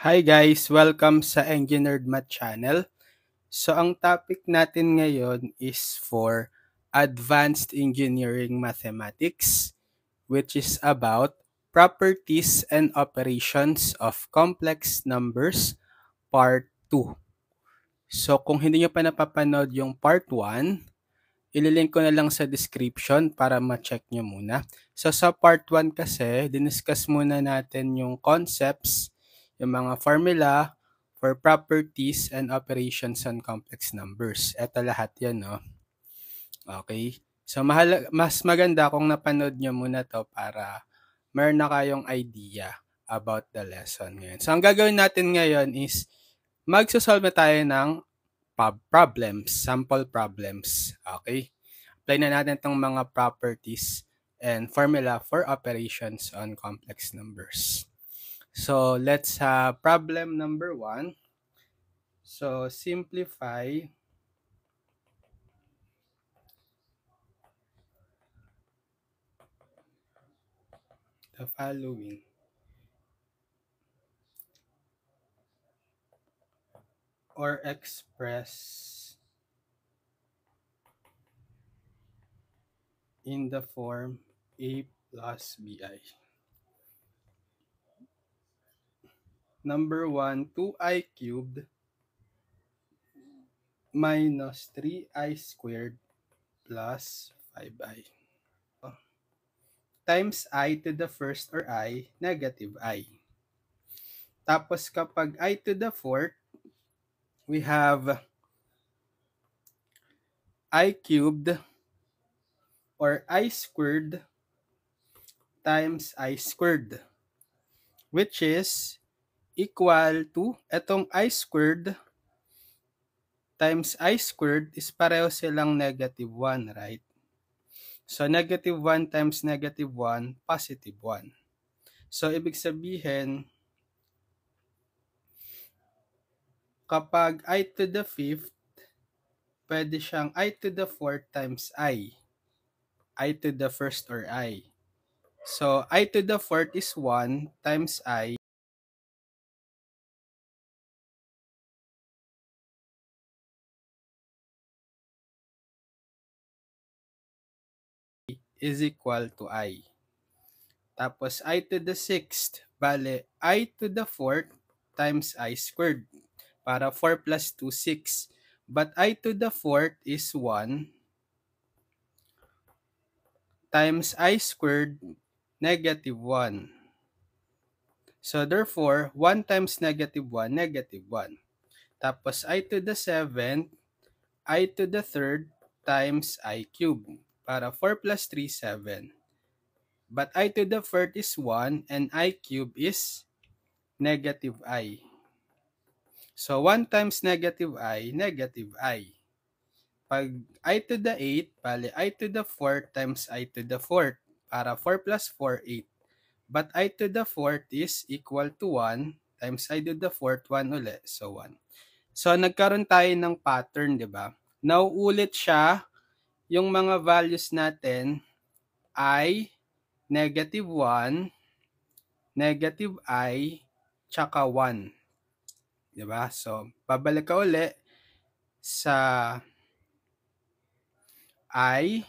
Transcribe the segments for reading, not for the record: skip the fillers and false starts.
Hi guys! Welcome sa Engineered Math Channel. So ang topic natin ngayon is for Advanced Engineering Mathematics, which is about properties and operations of complex numbers, part 2. So kung hindi nyo pa napapanood yung part 1, ililink ko na lang sa description para ma-check nyo muna. So sa part 1 kasi, diniscuss muna natin yung concepts, yung mga formula for properties and operations on complex numbers. Ito lahat yan, no? Okay. So mas maganda kung napanood nyo muna to para meron na kayong idea about the lesson ngayon. So ang gagawin natin ngayon is magsosolve na tayo ng problems, sample problems. Okay? Apply na natin itong mga properties and formula for operations on complex numbers. So, let's problem number 1. So, simplify the following. Or express in the form A plus BI. Number 1, 2i cubed minus 3i squared plus 5i. Times I to the first or I, negative I. Tapos kapag I to the fourth, we have I cubed or I squared times I squared, which is equal to, etong I squared times I squared is pareho silang negative 1, right? So, negative 1 times negative 1, positive 1. So, ibig sabihin, kapag I to the fifth, pwede siyang I to the fourth times I to the first or I. So, I to the fourth is 1 times I is equal to I. Tapos, I to the sixth, bale, I to the fourth times I squared. Para 4 plus 2, 6. But I to the fourth is 1 times I squared, negative 1. So, therefore, 1 times negative 1, negative 1. Tapos, I to the seventh, I to the third times I cubed. Para 4 plus 3, 7. But I to the fourth is 1 and I cube is negative I. So, 1 times negative I, negative I. Pag I to the 8, bali I to the 4 times I to the 4th. Para 4 plus 4, 8. But I to the 4th is equal to 1 times I to the 4th, 1 ulit. So, 1. So, nagkaroon tayo ng pattern, di ba? Nauulit siya yung mga values natin I, negative 1, negative I, tsaka 1. Diba? So, babalik ka uli sa I,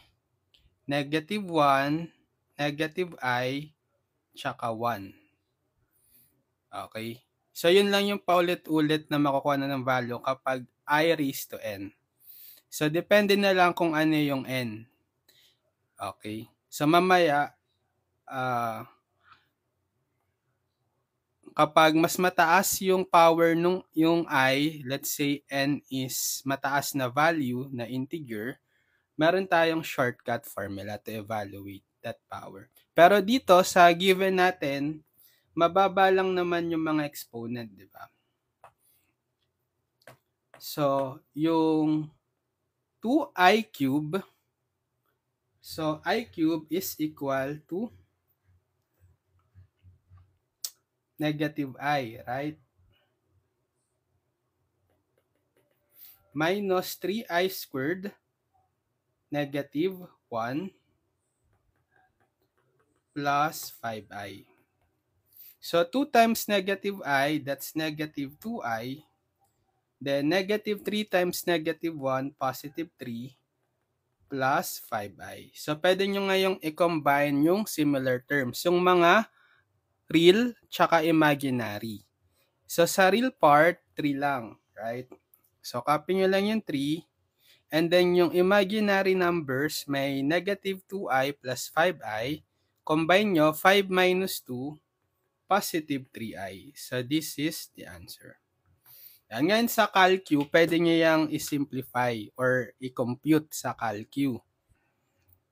negative 1, negative I, tsaka 1. Okay? So, yun lang yung paulit-ulit na makukuha na ng value kapag I raised to N. So, depende na lang kung ano yung N. Okay? So, mamaya, kapag mas mataas yung power nung yung I, let's say N is mataas na value na integer, meron tayong shortcut formula to evaluate that power. Pero dito sa given natin, mababa lang naman yung mga exponent, di ba? So, yung 2i cube, so I cube is equal to negative I, right? Minus 3i squared, negative 1, plus 5i. So 2 times negative I, that's negative 2I. Then negative 3 times negative 1, positive 3, plus 5I. So pwede nyo ngayong i-combine yung similar terms, yung mga real tsaka imaginary. So sa real part, 3 lang, right? So copy nyo lang yung 3. And then yung imaginary numbers, may negative 2I plus 5I. Combine nyo, 5 minus 2, positive 3I. So this is the answer. Yan, ngayon sa CalQ, pwede nyo yung i-simplify or i-compute sa CalQ.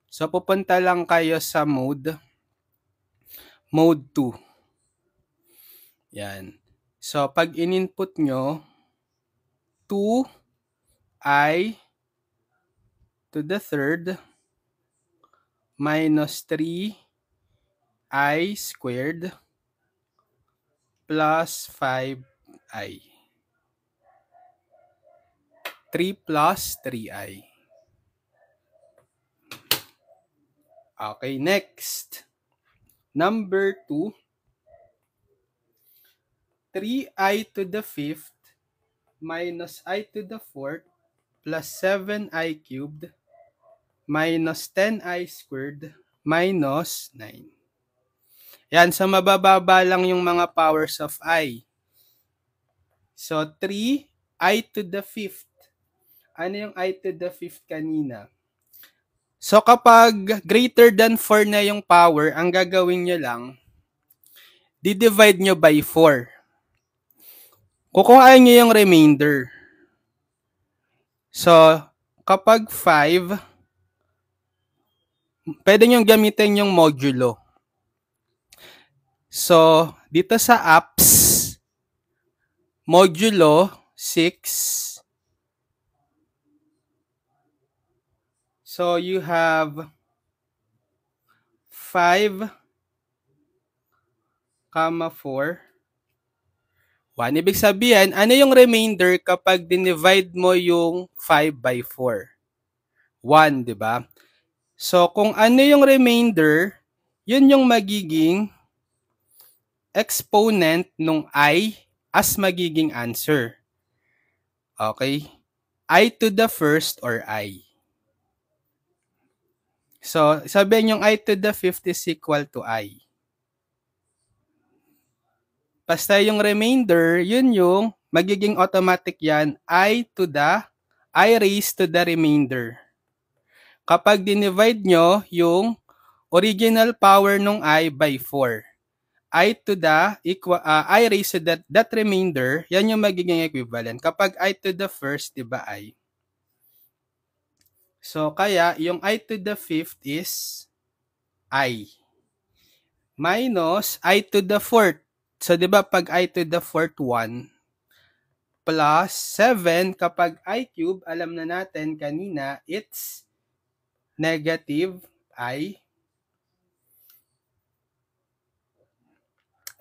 So pupunta lang kayo sa mode 2. Yan. So pag in-input nyo, 2I to the third minus 3I squared plus 5I. 3 plus 3I. Okay, next. Number 2. 3I to the fifth minus I to the fourth plus 7I cubed minus 10I squared minus 9. Yan, so mabababa lang yung mga powers of I. So 3I to the fifth. Ano yung I to the fifth kanina? So kapag greater than 4 na yung power, ang gagawin nyo lang, di-divide nyo by 4. Kukuhain nyo yung remainder. So, kapag 5, pwede nyo gamitin yung modulo. So, dito sa apps, modulo 6. So, you have 5, 4, 1. Ibig sabihin, ano yung remainder kapag dinivide mo yung 5 by 4? 1, di ba? So, kung ano yung remainder, yun yung magiging exponent nung I as magiging answer. Okay? I to the first or I. So, sabihin yung I to the fifth is equal to I. Basta yung remainder, yun yung magiging automatic yan, I raised to the remainder. Kapag dinivide nyo yung original power nung I by 4, I raised to that remainder, yan yung magiging equivalent. Kapag I to the first, di ba I? So, kaya yung I to the fifth is I. Minus I to the fourth. So, di ba pag I to the fourth 1, plus 7 kapag I cube, alam na natin kanina, it's negative I.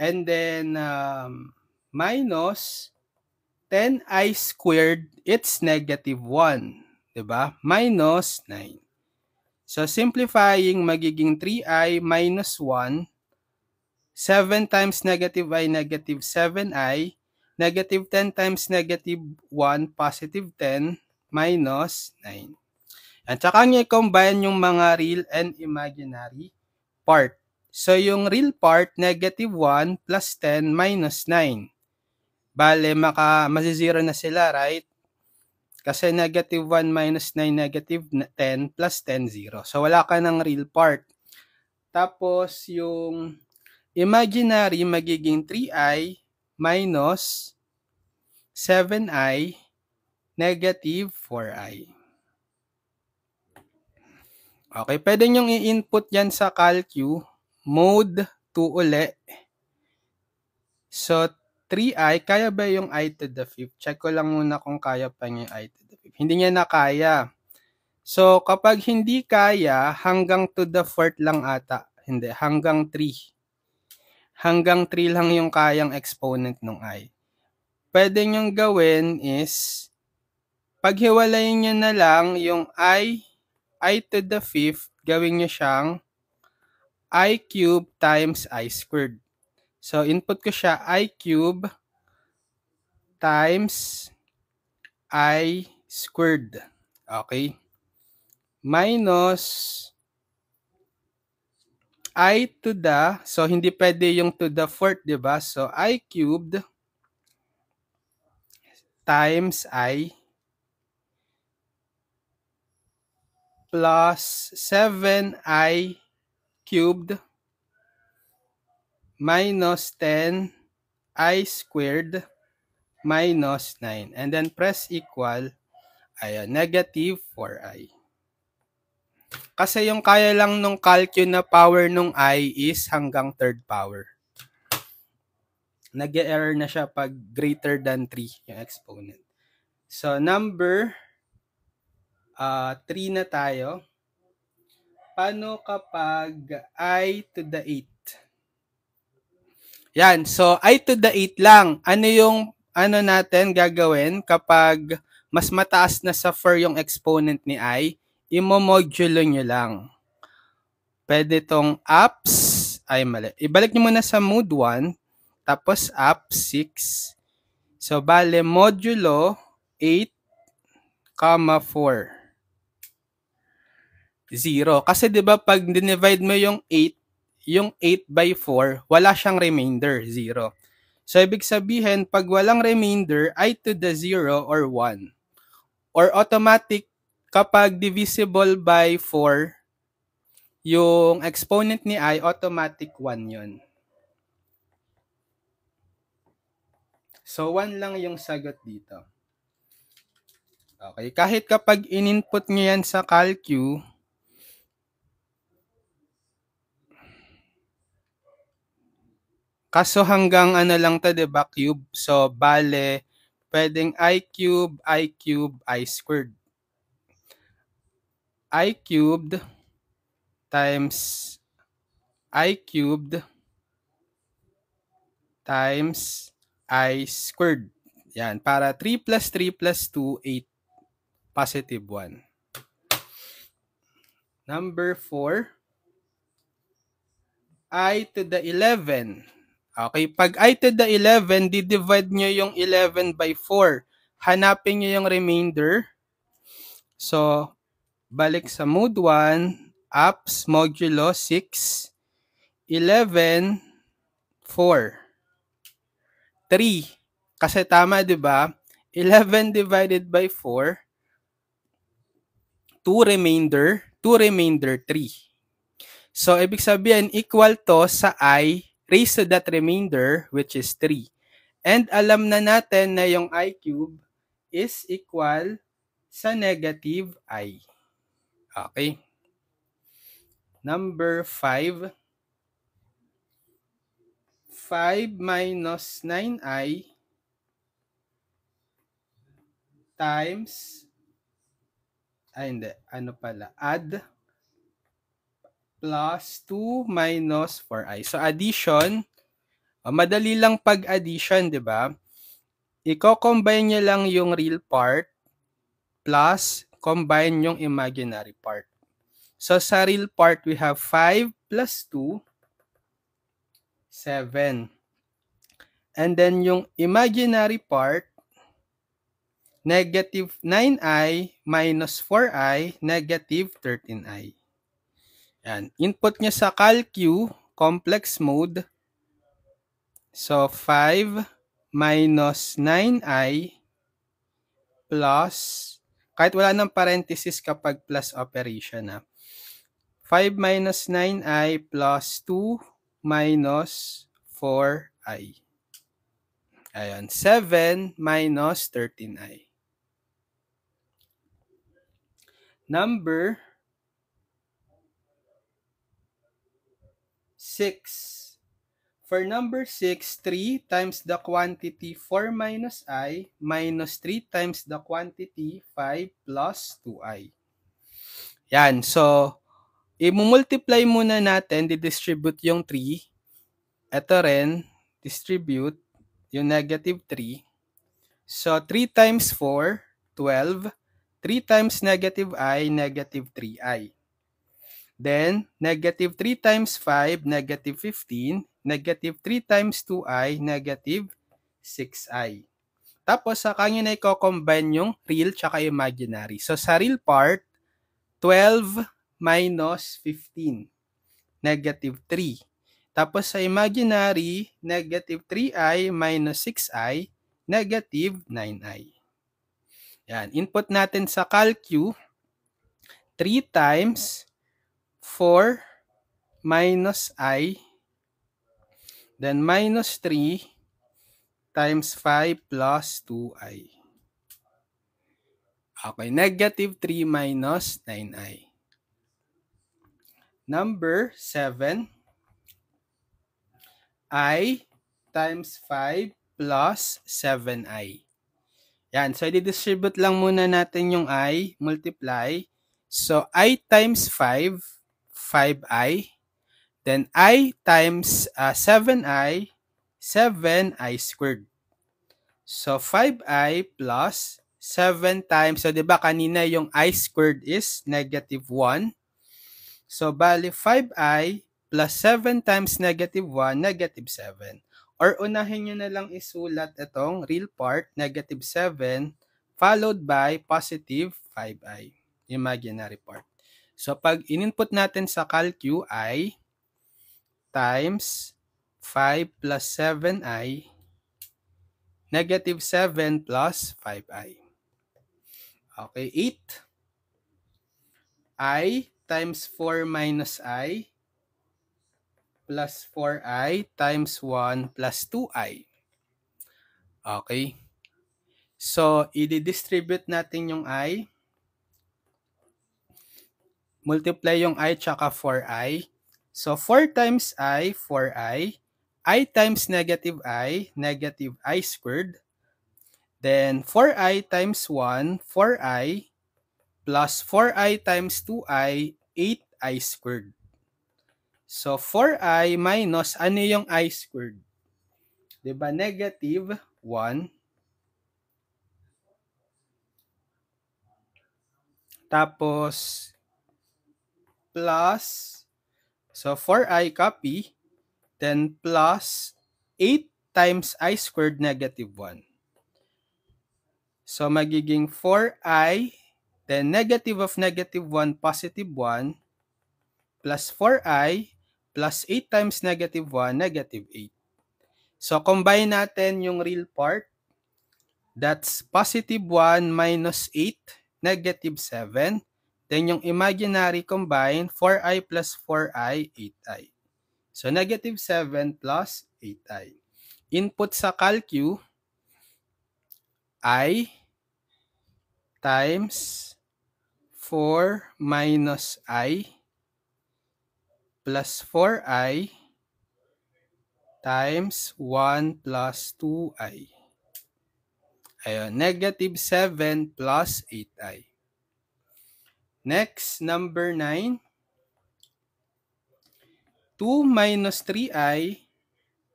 And then, minus 10I squared, it's negative 1. Diba? Minus 9. So, simplifying, magiging 3I minus 1. 7 times negative I, negative 7I. Negative 10 times negative 1, positive 10, minus 9. At saka nyo i-combine yung mga real and imaginary part. So, yung real part, negative 1 plus 10 minus 9. Bale, mazizero na sila, right? Kasi negative 1 minus 9, negative 10 plus 10, 0. So, wala ka ng real part. Tapos, yung imaginary magiging 3I minus 7I negative 4I. Okay, pwede nyong i-input yan sa CalQ. Mode 2 uli. So, 3I, kaya ba yung I to the fifth? Check ko lang muna kung kaya pa niya yung I to the fifth. Hindi niya na kaya. So, kapag hindi kaya, hanggang to the fourth lang ata. Hindi, hanggang 3. Hanggang 3 lang yung kayang exponent ng I. Pwede nyong gawin is, paghiwalayin nyo na lang yung I to the fifth, gawin nyo siyang I cubed times I squared. So, input ko siya I cube times I squared. Okay? Minus I to the, so hindi pwede yung to the fourth, di ba? So, I cubed times I plus 7I cubed minus 10I squared minus 9. And then press equal, ayan, negative 4I. Kasi yung kaya lang nung calcu na power nung I is hanggang third power. Nag-error na siya pag greater than 3 yung exponent. So, number 3 na tayo. Paano kapag I to the 8? Yan, so I to the 8 lang. Ano yung natin gagawin kapag mas mataas na sa 4 yung exponent ni I? Imo-modulo nyo lang. Pwede tong apps, ay mali. Ibalik nyo muna sa mood 1, tapos apps 6. So, bale, modulo 8, 4. 0. Kasi 'di ba pag dinivide mo yung 8 by 4, wala siyang remainder, 0. So ibig sabihin pag walang remainder, I to the 0 or 1. Or automatic kapag divisible by 4, yung exponent ni I automatic 1 'yon. So 1 lang yung sagot dito. Okay, kahit kapag in-input niyo yan sa calcu, kaso hanggang lang to, diba, cube. So, bale, pwedeng I cube, I squared. I cubed times I cubed times I squared. Yan, para 3 plus 3 plus 2, 8. Positive 1. Number 4, I to the 11. Okay, pag I to the 11, di-divide nyo yung 11 by 4. Hanapin nyo yung remainder. So, balik sa mood 1, apps, modulo 6, 11, 4, 3. Kasi tama, di ba? 11 divided by 4, 2 remainder 3. So, ibig sabihin, equal to sa I raised to that remainder, which is 3. And alam na natin na yung I cube is equal sa negative I. Okay. Number 5. 5 minus 9I times, add plus 2 minus 4I. So, addition, madali lang pag-addition, di ba? Iko-combine nyo lang yung real part plus combine yung imaginary part. So, sa real part, we have 5 plus 2, 7. And then, yung imaginary part, negative 9I minus 4I, negative 13I. Yan. Input nyo sa calcu, complex mode. So, 5 minus 9I plus, kahit wala ng parenthesis kapag plus operation, 5 minus 9I plus 2 minus 4I. Ayan, 7 minus 13I. Number 6. For number 6, 3 times the quantity 4 minus I minus 3 times the quantity 5 plus 2I. Yan. So, i-multiply muna natin, di-distribute yung 3. Ito rin, distribute yung negative 3. So, 3 times 4, 12. 3 times negative I, negative 3I. Then, negative 3 times 5, negative 15. negative 3 times 2i, negative 6i. Tapos, saka nyo na i-combine yung real tsaka imaginary. So, sa real part, 12 minus 15, negative 3. Tapos, sa imaginary, negative 3i minus 6i, negative 9i. Yan. Input natin sa CalQ, 3 times 4 minus I, then minus 3 times 5 plus 2i. Okay, negative 3 minus 9i. Number 7, I times 5 plus 7i. Yan, so i-distribute lang muna natin yung I, multiply. So, I times 5, 5i. Then, I times 7i, 7i squared. So, 5i plus 7 times, so diba kanina yung I squared is negative 1. So, bali 5i plus 7 times negative 1, negative 7. Or unahin nyo na lang isulat itong real part, negative 7, followed by positive 5i, imaginary part. So, pag in-input natin sa CalQ, I times 5 plus 7i, negative 7 plus 5i. Okay, 8. I times 4 minus I plus 4i times 1 plus 2i. Okay. So, i-distribute natin yung I. Multiply yung I tsaka 4i. So, 4 times I, 4i. I times negative I squared. Then, 4i times 1, 4i. Plus 4i times 2i, 8i squared. So, 4i minus, ano yung I squared? Diba? Negative 1. Tapos, plus, so 4i copy, then plus 8 times I squared negative 1. So, magiging 4i, then negative of negative 1, positive 1, plus 4i, plus 8 times negative 1, negative 8. So, combine natin yung real part. That's positive 1 minus 8, negative 7. Then yung imaginary combine, 4i plus 4i, 8i. So, negative 7 plus 8i. Input sa CalQ, I times 4 minus I plus 4i times 1 plus 2i. Ayun, negative 7 plus 8i. Next, number 9. 2 minus 3i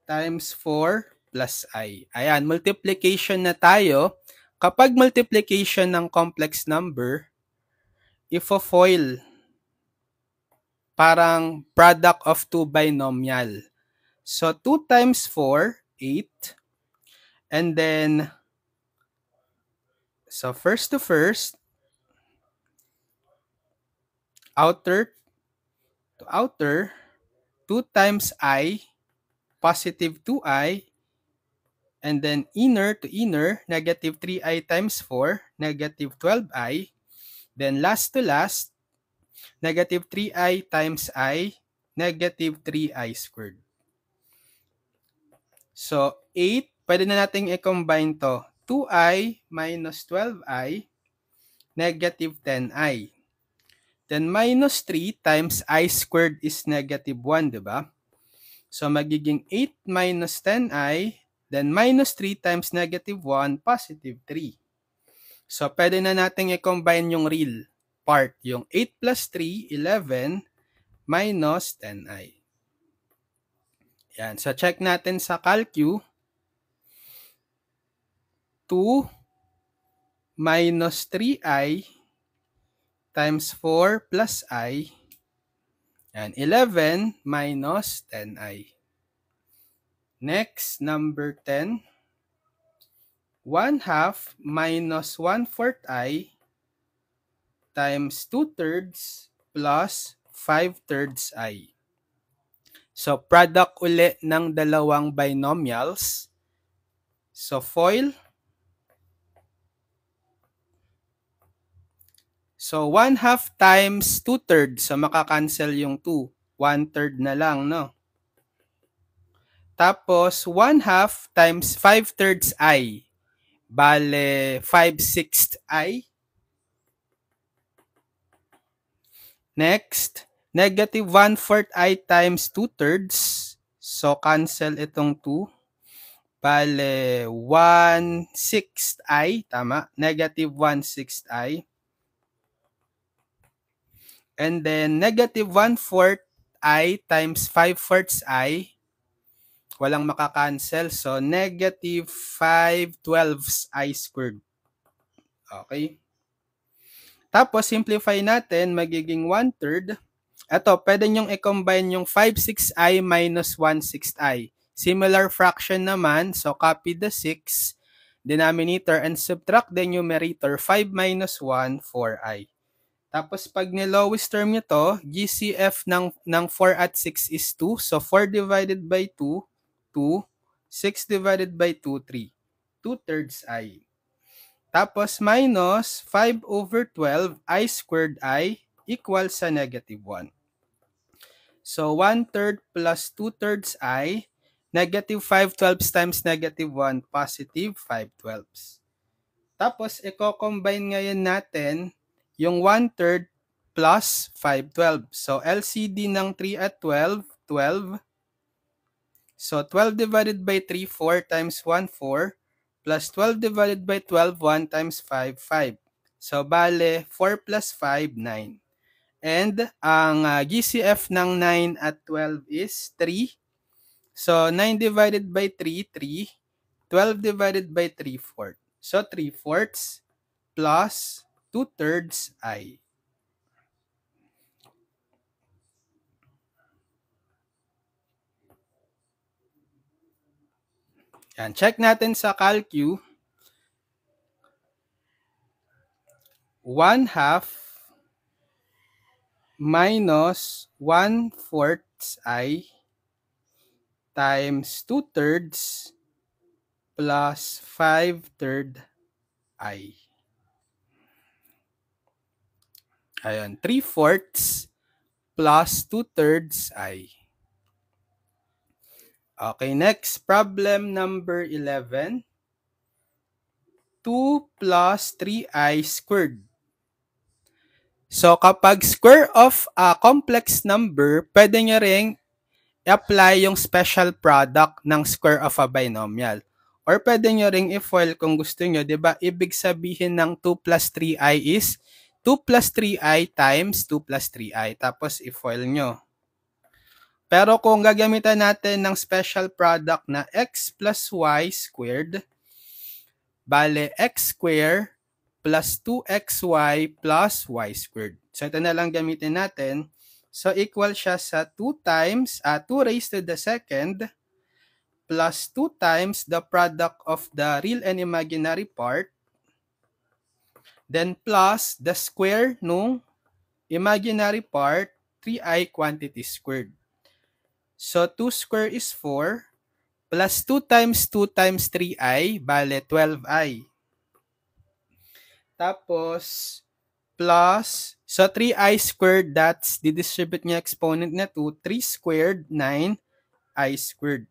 times 4 plus i. Ayan, multiplication na tayo. Kapag multiplication ng complex number, ifo-FOIL. Parang product of two binomial. So, 2 times 4, 8. And then, so first to first, outer to outer, 2 times I, positive 2i, and then inner to inner, negative 3i times 4, negative 12i, then last to last, negative 3i times I, negative 3i squared. So, 8, pwede na natin i-combine to. 2i minus 12i, negative 10i. Then, minus 3 times I squared is negative 1, diba? So, magiging 8 minus 10i, then minus 3 times negative 1, positive 3. So, pwede na natin i-combine yung real part. Yung 8 plus 3, 11, minus 10i. Yan. So, check natin sa CalQ. 2 minus 3i times 4 plus I. Yan. 11 minus 10i. Next, number 10. 1/2 minus 1/4 I times 2/3 plus 5/3 I. So, product uli ng dalawang binomials. So, FOIL. So, 1/2 times 2/3. So, makakancel yung 2. 1/3 na lang, no? Tapos, 1/2 times 5/3 I. Bale, 5/6 I. Next, negative 1/4 I times 2/3. So, cancel itong 2. Bale, 1/6 I. Tama. Negative 1/6 I. And then, negative 1/4 I times 5/4 I. Walang makakancel. So, negative 5/12 I squared. Okay. Tapos, simplify natin, magiging 1/3. Ito, pwede nyong i-combine yung 5/6 I minus 1/6 I. Similar fraction naman, so copy the 6, denominator, and subtract the numerator, 5 minus 1, 4I. Tapos, pag ni-lowest term nyo to, GCF ng 4 at 6 is 2. So, 4 divided by 2, 2. 6 divided by 2, 3. 2/3 I. Tapos, minus 5/12 I squared I equals sa negative 1. So, 1/3 plus 2/3 I, negative 5/12 times negative 1, positive 5/12. Tapos, i-combine ngayon natin yung 1/3 plus 5/12. So, LCD ng 3 at 12, 12. So, 12 divided by 3, 4 times 1, 4. Plus 12 divided by 12, 1 times 5, 5. So, bale, 4 plus 5, 9. And ang GCF ng 9 at 12 is 3. So, 9 divided by 3, 3. 12 divided by 3/4. So, 3/4 plus 2/3 I. Yan. Check natin sa CalQ. 1/2 minus 1/4 I times 2/3 plus 5/3 I. Ayan, 3/4 plus 2/3 I. Okay, next, problem number 11. 2 plus 3I squared. So, kapag square of a complex number, pwede nyo ring i-apply yung special product ng square of a binomial. Or pwede nyo ring i-FOIL kung gusto nyo, di ba? Ibig sabihin ng 2 plus 3I is 2 plus 3I times 2 plus 3I. Tapos, i-FOIL nyo. Pero kung gagamitan natin ng special product na x plus y squared, bale x squared plus 2xy plus y squared. So, ito na lang gamitin natin. So, equal siya sa 2 times, 2 raised to the second plus 2 times the product of the real and imaginary part, then plus the square nung imaginary part, 3i quantity squared. So, 2 square is 4, plus 2 times 2 times 3i, bale 12i. Tapos, plus, so 3i squared, that's didistribute niya exponent na 2, 3 squared, 9i squared.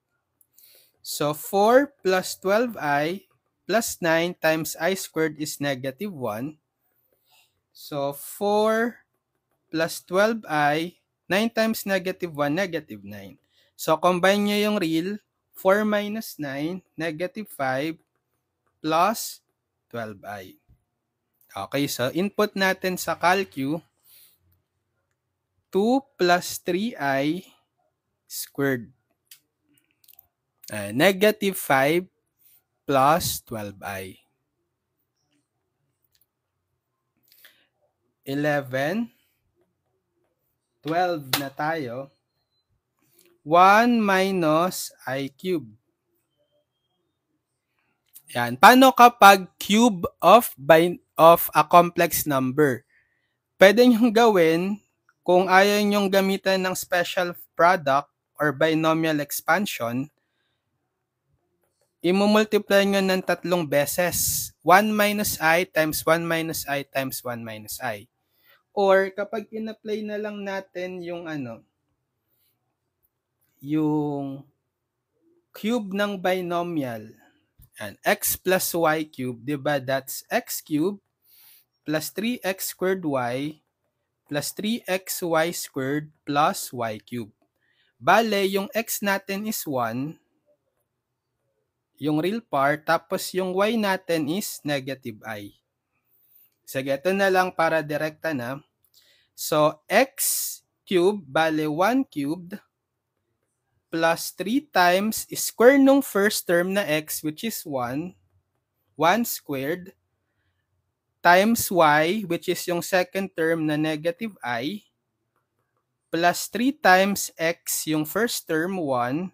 So, 4 plus 12i plus 9 times I squared is negative 1. So, 4 plus 12i, 9 times negative 1, negative 9. So, combine nyo yung real, 4 minus 9, negative 5, plus 12i. Okay, so input natin sa CalQ, 2 plus 3i squared. Negative 5 plus 12i. 11, 12 na tayo. 1 minus I cube. Yan. Paano kapag cube of a complex number? Pwede nyong gawin kung ayaw nyong gamitan ng special product or binomial expansion, imumultiply nyo ng 3 beses. 1 minus I times 1 minus I times 1 minus I. Or kapag in-apply na lang natin yung yung cube ng binomial, and x plus y cube, diba? That's x cube plus 3x squared y plus 3xy squared plus y cube. Bale, yung x natin is 1, yung real part, tapos yung y natin is negative I. Sige, ito na lang para direkta na. So, x cube, bale 1 cubed, plus 3 times square nung first term na x, which is 1, 1 squared, times y, which is yung second term na negative I, plus 3 times x, yung first term 1,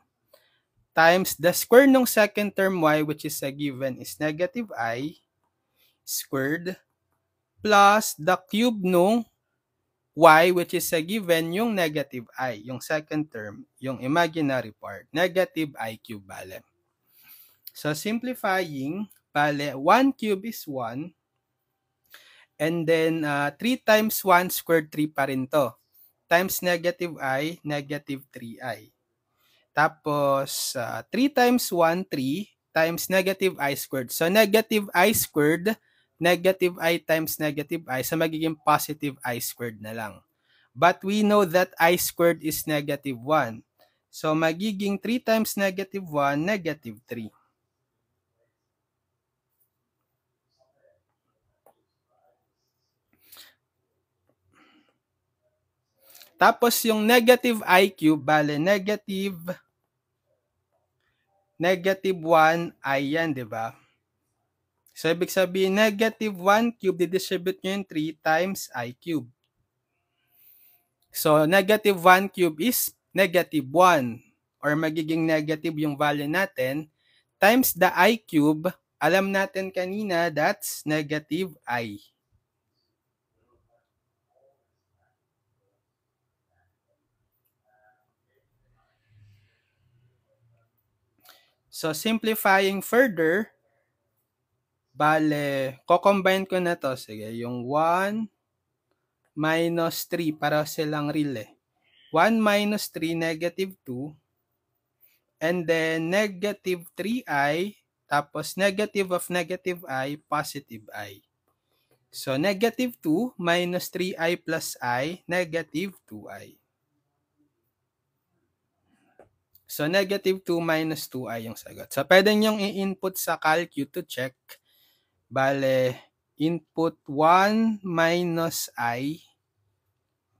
times the square nung second term y, which is a given is negative I, squared, plus the cube nung y, which is a given yung negative I, yung second term, yung imaginary part, negative I cube, bale. So, simplifying, bale, 1 cube is 1, and then 3 times 1 squared, 3 pa rin to, times negative I, negative 3I. Tapos, 3 times 1, 3, times negative I squared. So, negative I squared, negative I times negative I, so magiging positive I squared na lang. But we know that I squared is negative 1. So, magiging 3 times negative 1, negative 3. Tapos, yung negative I cube, bale, negative 1 I yan, di ba? So, ibig sabihin, negative 1 cube, didistribute nyo yung 3 times I cube. So, negative 1 cube is negative 1, or magiging negative yung value natin, times the I cube, alam natin kanina, that's negative I. So, simplifying further, bale, ko-combine ko na to. Sige, yung 1 minus 3, para silang real eh. 1 minus 3, negative 2. And then, negative 3i, tapos negative of negative I, positive I. So, negative 2 minus 3i plus I, negative 2i. So, negative 2 minus 2i yung sagot. So, pwede nyong i-input sa calcu to check. Bale, input 1 minus I.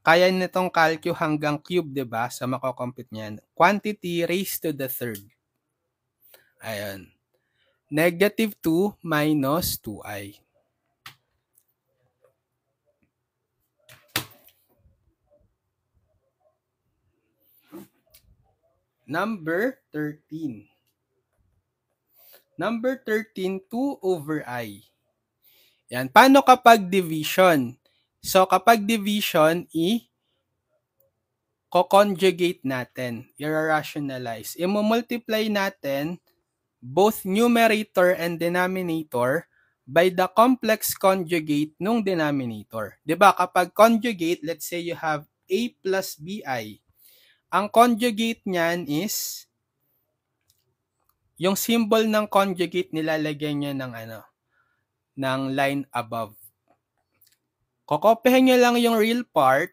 Kaya nitong calcu hanggang cube, diba? So, mako-compute niyan. Quantity raised to the third. Ayan. Negative 2 minus 2i. Number 13. Number 13, 2 over I. Yan. Paano kapag division? So, kapag division, i-conjugate natin. I-rationalize. I-multiply natin both numerator and denominator by the complex conjugate nung denominator. Diba? Kapag conjugate, let's say you have A plus BI. Ang conjugate niyan is yung symbol ng conjugate nilalagyan niya ng line above. Kokopyahin nyo lang yung real part,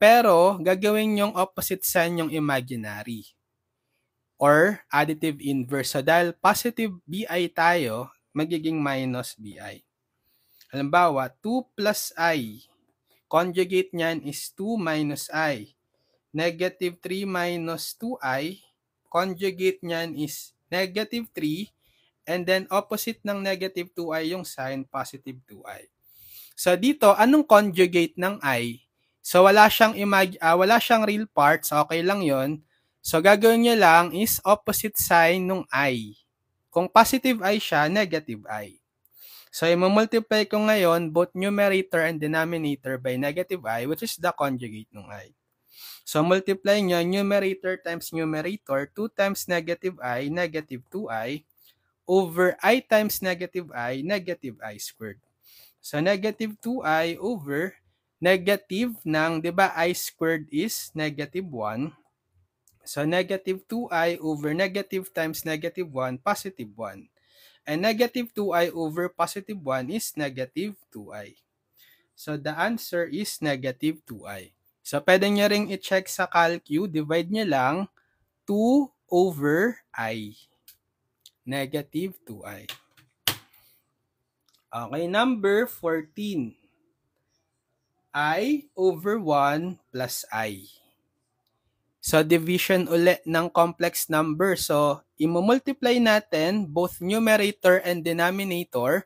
pero gagawin yung opposite sign yung imaginary or additive inverse. So dahil positive BI tayo, magiging minus BI. Halimbawa, 2 plus I. Conjugate niyan is 2 minus I. Negative 3 minus 2i, conjugate niyan is negative 3, and then opposite ng negative 2i yung sign, positive 2i. So dito, anong conjugate ng I? So wala siyang real parts, okay lang yon. So, gagawin nyo lang is opposite sign nung I. Kung positive I siya, negative I. So, i-multiply ko ngayon both numerator and denominator by negative I, which is the conjugate ng I. So, multiply nyo numerator times numerator, 2 times negative I, negative 2I, over I times negative I squared. So, negative 2I over negative ng, di ba, I squared is negative 1. So, negative 2I over negative times negative 1, positive 1. And negative 2I over positive 1 is negative 2I. So, the answer is negative 2I. So, pwede nyo ring i-check sa calcu, divide nyo lang 2 over I. Negative 2I. Okay, number 14. I over 1 plus I. So, division ulit ng complex number. So, i-multiply natin both numerator and denominator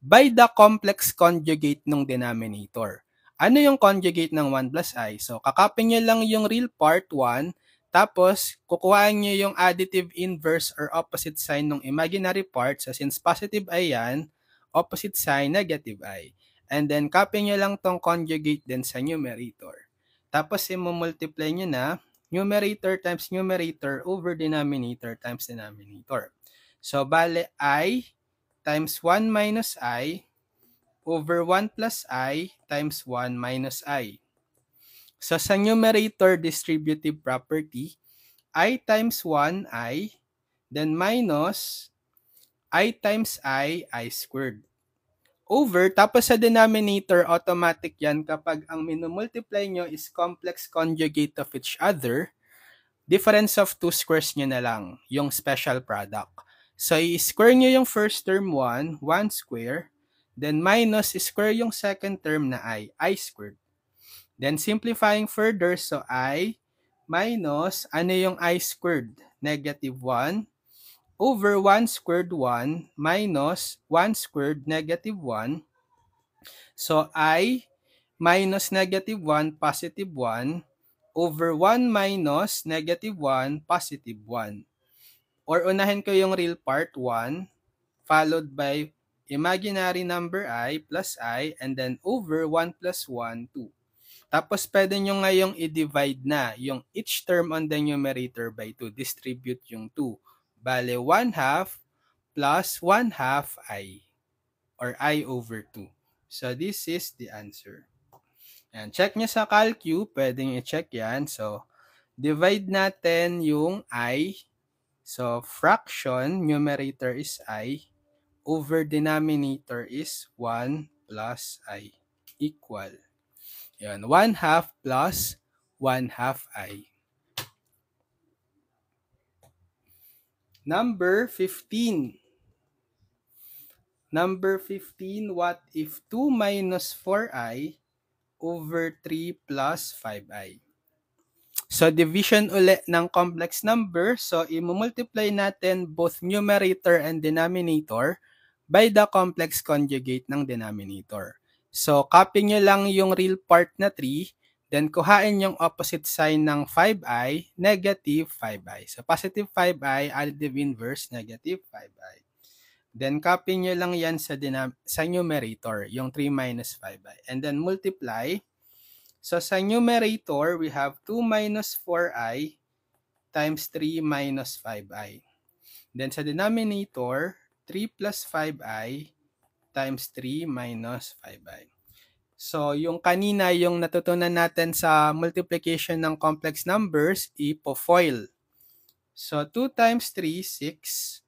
by the complex conjugate ng denominator. Ano yung conjugate ng 1 plus I? So, kakapin nyo lang yung real part 1, tapos kukuhaan nyo yung additive inverse or opposite sign ng imaginary part. So, since positive I yan, opposite sign, negative I. And then, copy nyo lang tong conjugate din sa numerator. Tapos, i-multiply nyo na numerator times numerator over denominator times denominator. So, bale, I times 1 minus I over 1 plus I times 1 minus I. So, sa numerator distributive property, I times 1 I, then minus I times I squared. Over, tapos sa denominator, automatic yan kapag ang minumultiply nyo is complex conjugate of each other, difference of two squares nyo na lang, yung special product. So, i-square nyo yung first term 1 square, then minus square yung second term na I squared. Then, simplifying further, so I minus, ano yung I squared? Negative 1 over 1 squared 1 minus 1 squared negative 1. So, I minus negative 1 positive 1 over 1 minus negative 1 positive 1. Or unahin ko yung real part 1 followed by imaginary number I plus I and then over 1 plus 1, 2. Tapos pwede nyo ngayong i-divide na yung each term on the numerator by 2. Distribute yung 2. Bale, 1 half plus 1 half I or I over 2. So, this is the answer. And check nyo sa calcu, pwedeng i-check yan. So, divide natin yung I. So, fraction, numerator is I, over denominator is 1 plus I, equal. Yan, 1 half plus 1 half I. Number 15. Number 15, what if 2 minus 4I over 3 plus 5I? So, division ulit ng complex number. So, i-multiply natin both numerator and denominator by the complex conjugate ng denominator. So, copy nyo lang yung real part na 3, then kuhain yung opposite sign ng 5i, negative 5i. So, positive 5i, additive inverse, negative 5i. Then, copy nyo lang yan sa numerator, yung 3 minus 5i. And then, multiply. So, sa numerator, we have 2 minus 4i times 3 minus 5i. Then, sa denominator, 3 plus 5i times 3 minus 5i. So, yung kanina, yung natutunan natin sa multiplication ng complex numbers, ipo-FOIL. So, 2 times 3, 6.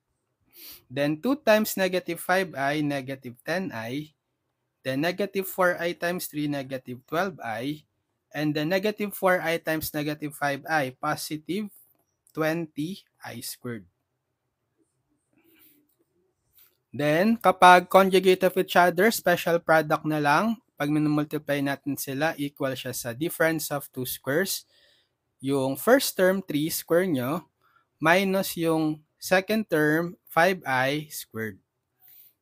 Then, 2 times negative 5i, negative 10i. Then, negative 4i times 3, negative 12i. And then, negative 4i times negative 5i, positive 20i squared. Then, kapag conjugate of each other, special product na lang. Pag minumultiply natin sila, equal siya sa difference of two squares. Yung first term, 3 square nyo, minus yung second term, 5i squared.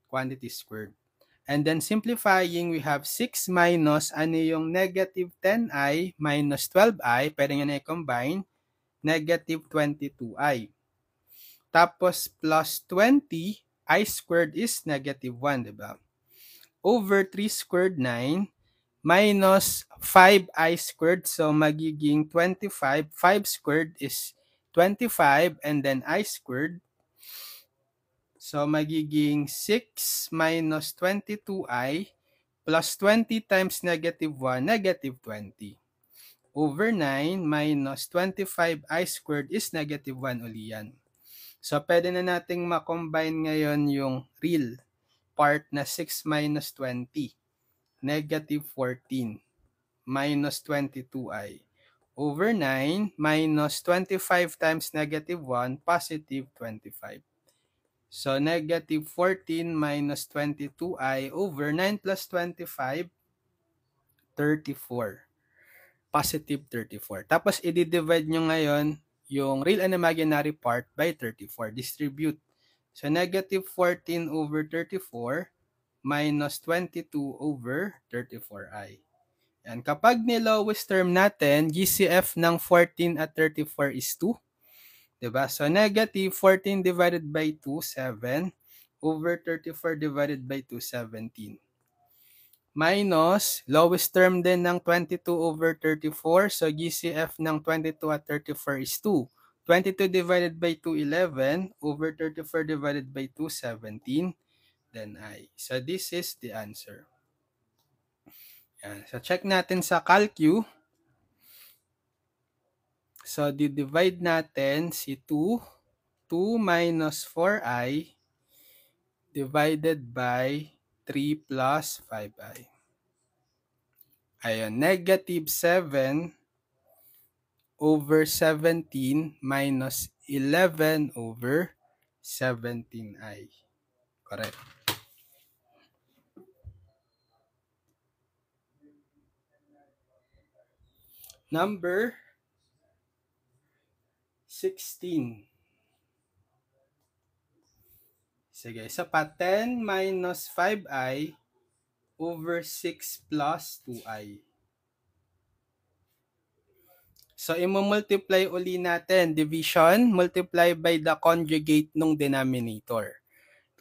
Quantity squared. And then simplifying, we have 6 minus, ano yung negative 10i minus 12i, pwede nyo na i-combine, negative 22i. Tapos plus 20, I squared is negative 1, diba? Over 3 squared 9 minus 5i squared. So magiging 25. 5 squared is 25 and then I squared. So magiging 6 minus 22i plus 20 times negative 1, negative 20. Over 9 minus 25i squared is negative 1 uli yan. So, pwede na nating makombine ngayon yung real part na 6 minus 20, negative 14, minus 22i. Over 9 minus 25 times negative 1, positive 25. So, negative 14 minus 22i over 9 plus 25, 34. Positive 34. Tapos, i-divide nyo ngayon yung real and imaginary part by 34. Distribute. So, negative 14 over 34 minus 22 over 34i. Yan. Kapag ni-lowest term natin, GCF ng 14 at 34 is 2. Diba? So, negative 14 divided by 2, 7. Over 34 divided by 2, 17. Minus, lowest term din ng 22 over 34. So, GCF ng 22 at 34 is 2. 22 divided by 2, 11. Over 34 divided by 2, 17. Then I. So, this is the answer. Yan. So, check natin sa CalQ. So, di-divide natin si 2. 2 minus 4i divided by 3 plus 5i. Ayun, negative 7 over 17 minus 11 over 17i. Correct. Number 16. Sige, isa pa, 10 minus 5i over 6 plus 2i. So, i-multiply uli natin. Division, multiply by the conjugate ng denominator.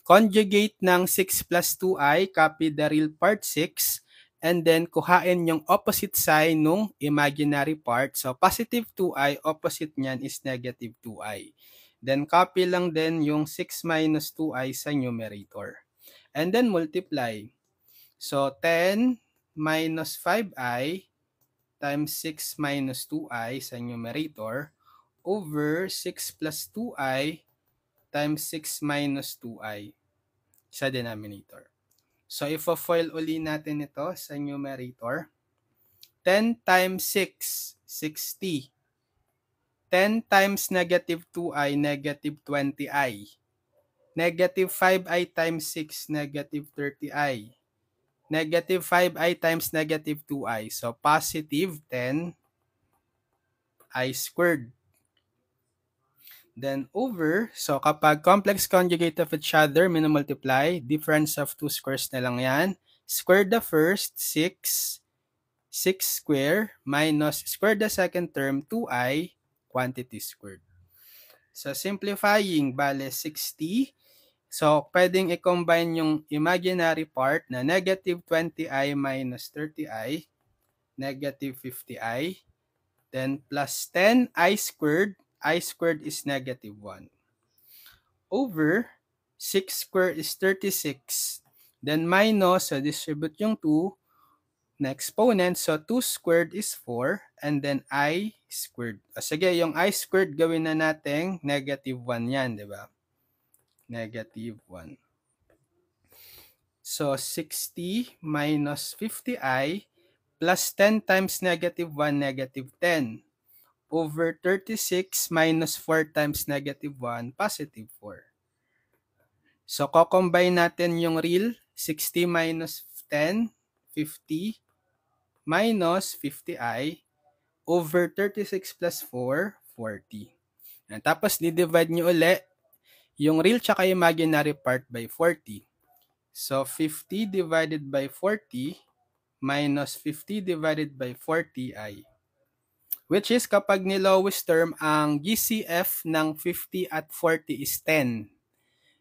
Conjugate ng 6 plus 2i, copy the real part 6, and then kuhain yung opposite sign ng imaginary part. So, positive 2i, opposite niyan is negative 2i. Then, copy lang din yung 6 minus 2i sa numerator. And then, multiply. So, 10 minus 5i times 6 minus 2i sa numerator over 6 plus 2i times 6 minus 2i sa denominator. So, ifo-foil uli natin ito sa numerator. 10 times 6, 60. 10 times negative 2i, negative 20i. Negative 5i times 6, negative 30i. Negative 5i times negative 2i. So, positive 10i squared. Then, over, so kapag complex conjugate of each other, minumultiply, difference of two squares na lang yan. Square the first, 6. 6 square minus square the second term, 2i, quantity squared. So, simplifying, bale 60. So, pwedeng i-combine yung imaginary part na negative 20i minus 30i, negative 50i, then plus 10i squared, I squared is negative 1. Over, 6 squared is 36. Then minus, so distribute yung 2, na exponent, so 2 squared is 4, and then I squared. O sige, yung I squared gawin na natin, negative 1 yan, di ba? Negative 1. So, 60 minus 50i plus 10 times negative 1, negative 10. Over 36 minus 4 times negative 1, positive 4. So, ko-combine natin yung real, 60 minus 10, 50, minus 50i, over 36 plus 4, 40. And tapos, di-divide nyo uli yung real tsaka imaginary part by 40. So, 50 divided by 40 minus 50 divided by 40i. Which is kapag ni-lowest term, ang GCF ng 50 at 40 is 10.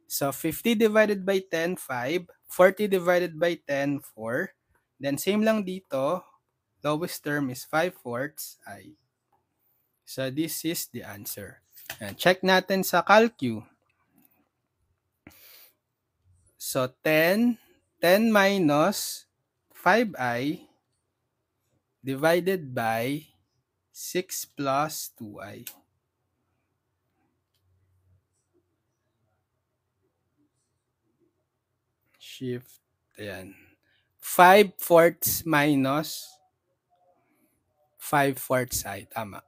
So 50 divided by 10, 5. 40 divided by 10, 4. Then same lang dito, lowest term is 5/4 I. So this is the answer. And check natin sa calcu. So 10 minus 5i divided by 6 plus 2i. Shift, ayan. 5/4 minus 5/4 i. Tama.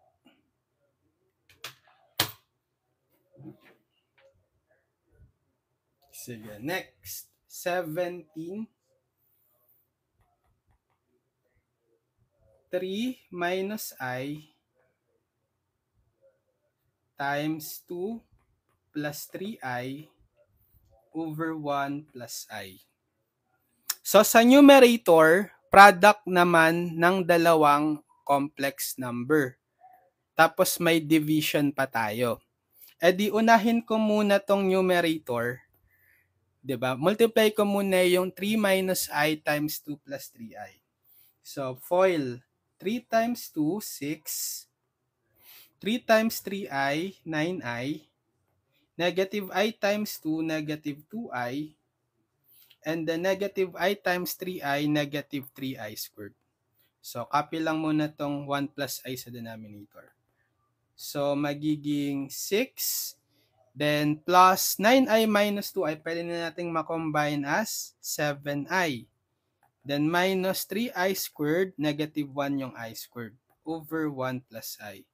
Sige, next. 17. 3 minus I times 2 plus 3i over 1 plus I. So sa numerator, product naman ng dalawang complex number. Tapos may division pa tayo. E di unahin ko muna tong numerator. 'Di ba? Multiply ko muna yung 3 minus I times 2 plus 3i. So FOIL, 3 times 2, 6. 3 times 3i, 9i. Negative I times 2, negative 2i. And the negative I times 3i, negative 3i squared. So, copy lang muna tong 1 plus I sa denominator. So, magiging 6. Then, plus 9i minus 2i, pwede na natin makombine as 7i. Then, minus 3i squared, negative 1 yung I squared, over 1 plus I.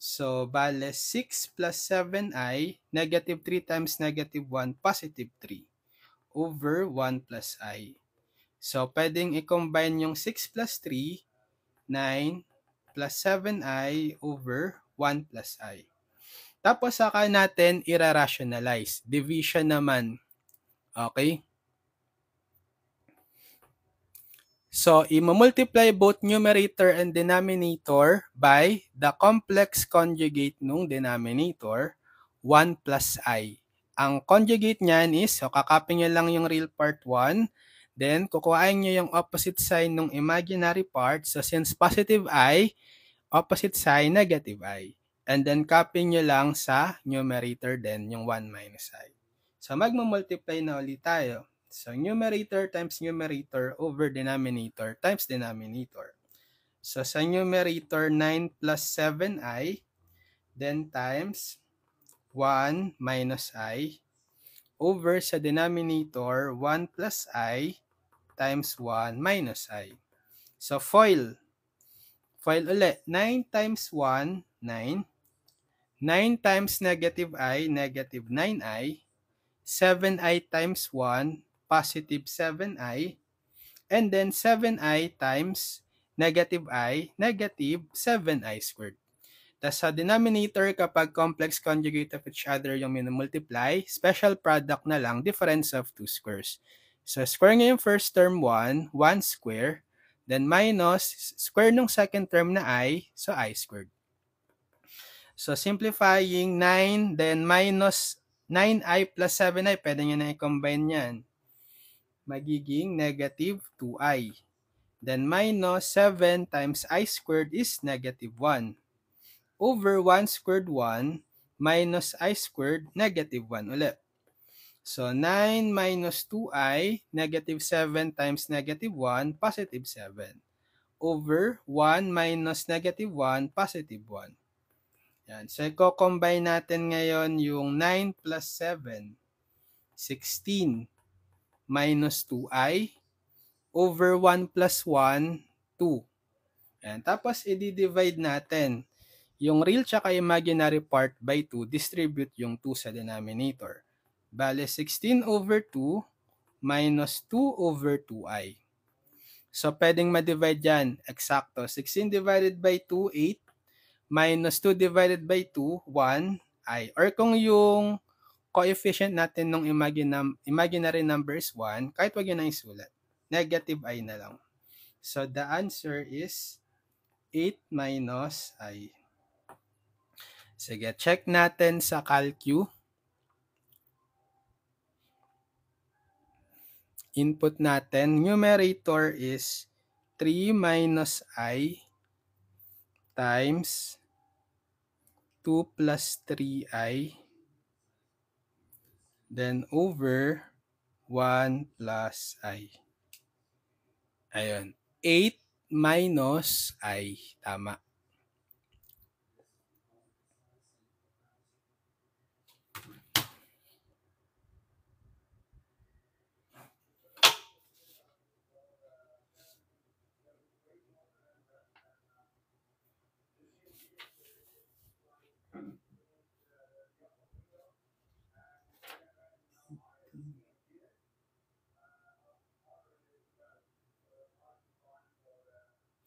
So, bale, 6 plus 7i, negative 3 times negative 1, positive 3, over 1 plus I. So, pwedeng i-combine yung 6 plus 3, 9, plus 7i over 1 plus I. Tapos, saka natin i-rationalize. Division naman. Okay? So, i-multiply both numerator and denominator by the complex conjugate nung denominator, 1 plus I. Ang conjugate niyan is, so kakapin nyo lang yung real part 1, then kukuhain nyo yung opposite sign ng imaginary part. So, since positive I, opposite sign, negative I. And then, copy nyo lang sa numerator then yung 1 minus I. So, magmumultiply na ulit tayo. So, numerator times numerator over denominator times denominator. So, sa numerator, 9 plus 7i, then times 1 minus I, over sa denominator, 1 plus I, times 1 minus I. So, FOIL. FOIL ulit. 9 times 1, 9. 9 times negative I, negative 9i. 7i times 1, positive 7i, and then 7i times negative I, negative 7i squared. Tapos sa denominator, kapag complex conjugate of each other yung minumultiply, special product na lang, difference of two squares. So square nga yung first term 1, 1 square, then minus square nung second term na I, so I squared. So simplifying 9, then minus 9i plus 7i, pwede nyo na i-combine yan. Magiging negative 2i. Then minus 7 times I squared is negative 1. Over 1 squared 1 minus I squared, negative 1 ulit. So 9 minus 2i, negative 7 times negative 1, positive 7. Over 1 minus negative 1, positive 1. Yan. So, i-combine natin ngayon yung 9 plus 7, 16, minus 2i, over 1 plus 1, 2. Yan. Tapos, i-divide natin yung real tsaka imaginary part by 2, distribute yung 2 sa denominator. Bale, 16 over 2, minus 2 over 2i. So, pwedeng ma-divide yan. Eksakto. 16 divided by 2, 8. Minus 2 divided by 2, 1, I. Or kung yung coefficient natin ng imaginary number is 1, kahit wag yun na isulat. Negative I na lang. So, the answer is 8 minus I. Sige, check natin sa calcu. Input natin, numerator is 3 minus I times 2 plus 3I, then over 1 plus I. Ayun. 8 minus I. Tama.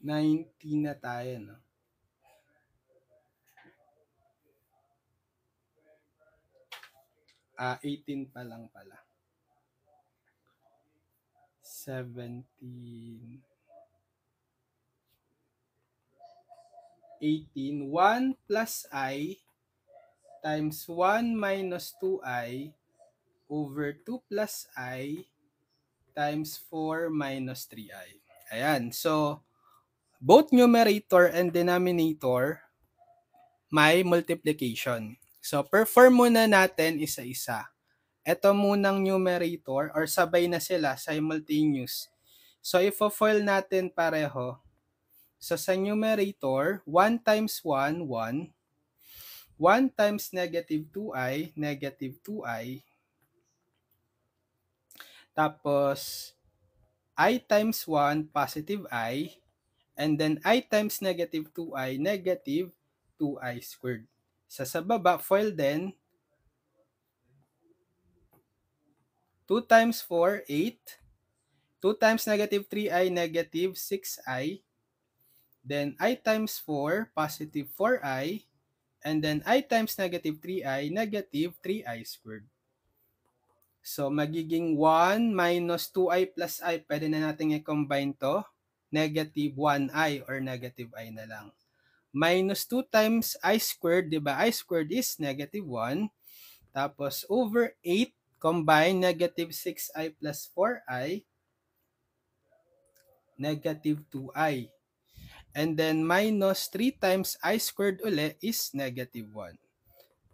$19 na tayo, no? Ah, 18 pa lang pala. 17. 18. 1 plus I times 1 minus 2I over 2 plus I times 4 minus 3I. Ayan. So, both numerator and denominator may multiplication. So, perform muna natin isa-isa. Ito munang numerator or sabay na sila, simultaneous. So, ifo-foil natin pareho. So, sa numerator, 1 times 1, 1. 1 times negative 2i, negative 2i. Tapos, I times 1, positive I. And then, I times negative 2i, negative 2i squared. Sa baba, foil din. 2 times 4, 8. 2 times negative 3i, negative 6i. Then, I times 4, positive 4i. And then, I times negative 3i, negative 3i squared. So, magiging 1 minus 2i plus i. Pwede na natin i-combine to. Negative 1i or negative i na lang. Minus 2 times I squared, di ba? I squared is negative 1. Tapos, over 8, combine negative 6i plus 4i, negative 2i. And then, minus 3 times I squared uli is negative 1.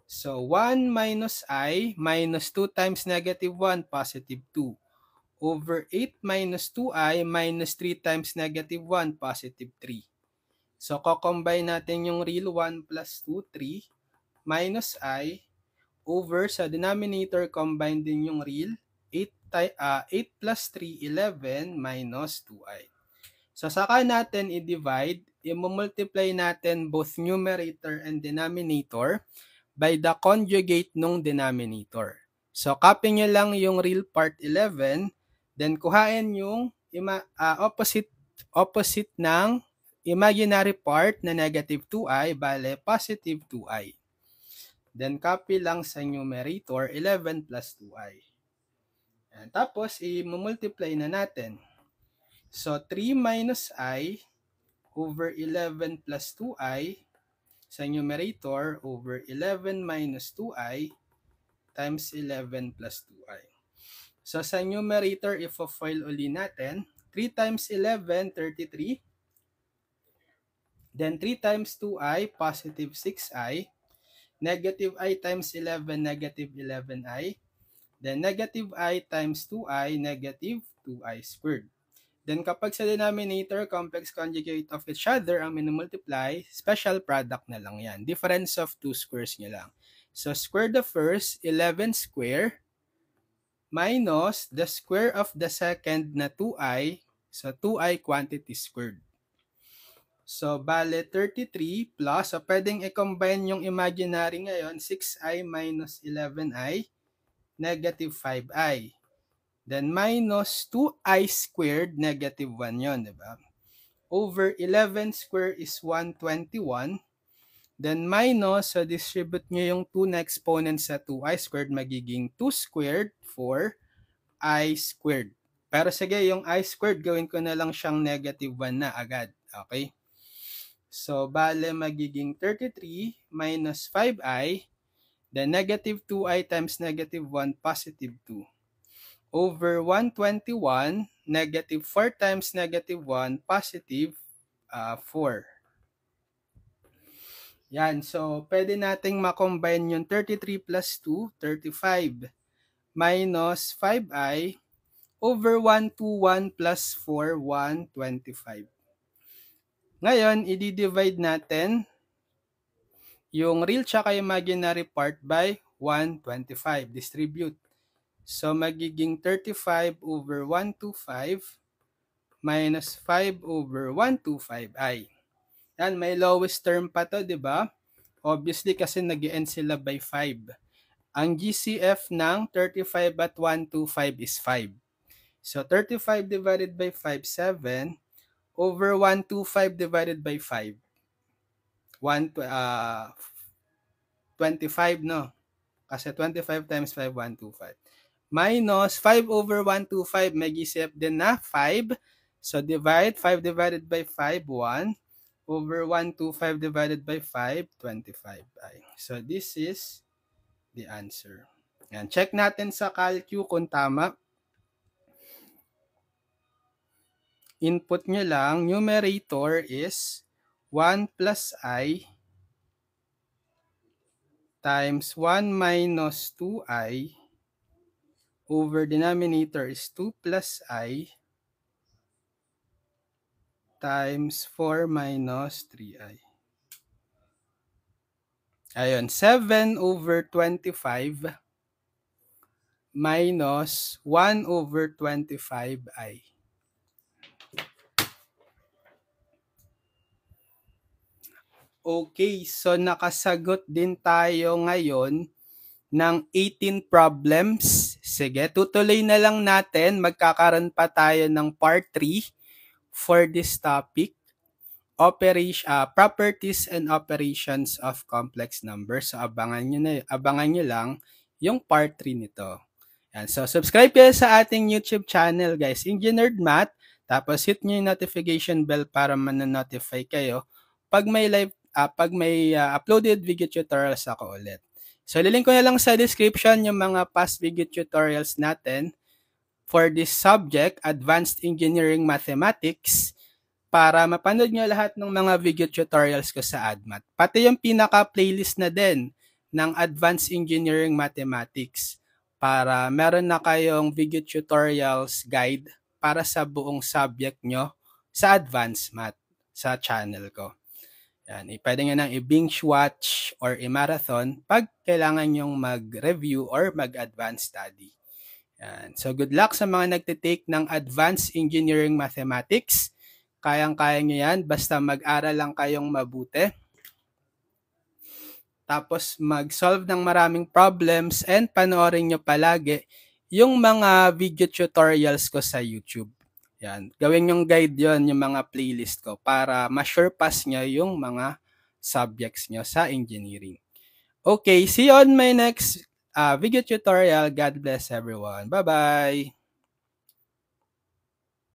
So, 1 minus I minus 2 times negative 1, positive 2. Over 8 minus 2I minus 3 times negative 1, positive 3. So, ko-combine natin yung real 1 plus 2, 3, minus I, over sa denominator, combine din yung real, 8 plus 3, 11, minus 2I. So, saka natin i-divide, i-multiply natin both numerator and denominator by the conjugate nung denominator. So, copy nyo lang yung real part 11, then kuhain yung opposite ng imaginary part na negative 2i, bale positive 2i. Then, copy lang sa numerator, 11 plus 2i. And tapos, i-multiply na natin. So, 3 minus I over 11 plus 2I sa numerator over 11 minus 2I times 11 plus 2I. So, sa numerator, ifo-foil uli natin. 3 times 11, 33. Then, 3 times 2I, positive 6I. Negative I times 11, negative 11I. Then, negative I times 2I, negative 2I squared. Then, kapag sa denominator, complex conjugate of each other ang minumultiply, special product na lang yan. Difference of two squares nyo lang. So, square the first, 11 square, minus the square of the second na 2i, so 2i quantity squared. So, bale 33 plus, so pwedeng i-combine yung imaginary ngayon, 6i minus 11i, negative 5i. Then, minus 2i squared, negative 1 yun, di ba? Over 11 square is 121. Then, minus, so distribute nyo yung 2 na exponent sa 2i squared, magiging 2 squared for I squared. Pero sige, yung I squared, gawin ko na lang siyang negative 1 na agad. Okay? So, bale magiging 33 minus 5i, then negative 2i times negative 1, positive 2. Over 121, negative 4 times negative 1, positive 4. Yan, so pwede nating makombine yung 33 plus 2, 35, minus 5i, over 121 plus 4, 125. Ngayon, i-divide natin yung real tsaka imaginary part by 125. Distribute. So, magiging 35 over 125 minus 5 over 125i. Yan, may lowest term pa to, di ba? Obviously, kasi nag-end sila by 5. Ang GCF ng 35 at 125 is 5. So, 35 divided by 5, 7. Over 125 divided by 5. 25, no? Kasi 25 times 5, 125. Minus 5 over 125, may GCF din na 5. So, divide 5 divided by 5, 1. Over 125 divided by 5, 25. So, this is the answer. Yan. Check natin sa calcu kung tama. Input nyo lang, numerator is 1 plus I times 1 minus 2i over denominator is 2 plus I times 4 minus 3i. Ayun, 7 over 25 minus 1 over 25i. Okay, so nakasagot din tayo ngayon ng 18 problems. Sige, tutuloy na lang natin. Magkakaroon pa tayo ng part 3 for this topic. Properties and operations of complex numbers. So, abangan nyo lang yung part 3 nito. Yan. So, subscribe kayo sa ating YouTube channel, guys. Engineered Math. Tapos, hit nyo yung notification bell para man-notify kayo pag may uploaded video tutorials ako ulit. So, lilink ko na lang sa description yung mga past video tutorials natin for this subject, Advanced Engineering Mathematics, para mapanood nyo lahat ng mga video tutorials ko sa ADMAT. Pati yung pinaka-playlist na din ng Advanced Engineering Mathematics para meron na kayong video tutorials guide para sa buong subject nyo sa Advanced Math sa channel ko. Yan, pwede nyo nang i-binge watch or i-marathon pag kailangan nyong mag-review or mag-advance study. Yan. So, good luck sa mga nagtitake ng Advanced Engineering Mathematics. Kayang-kaya nyo yan, basta mag-aral lang kayong mabuti. Tapos, mag-solve ng maraming problems and panoorin nyo palagi yung mga video tutorials ko sa YouTube. Yan. Gawin yung guide yon, yung mga playlist ko para ma-sure pass nyo yung mga subjects nyo sa engineering. Okay, see you on my next video tutorial. God bless everyone. Bye-bye!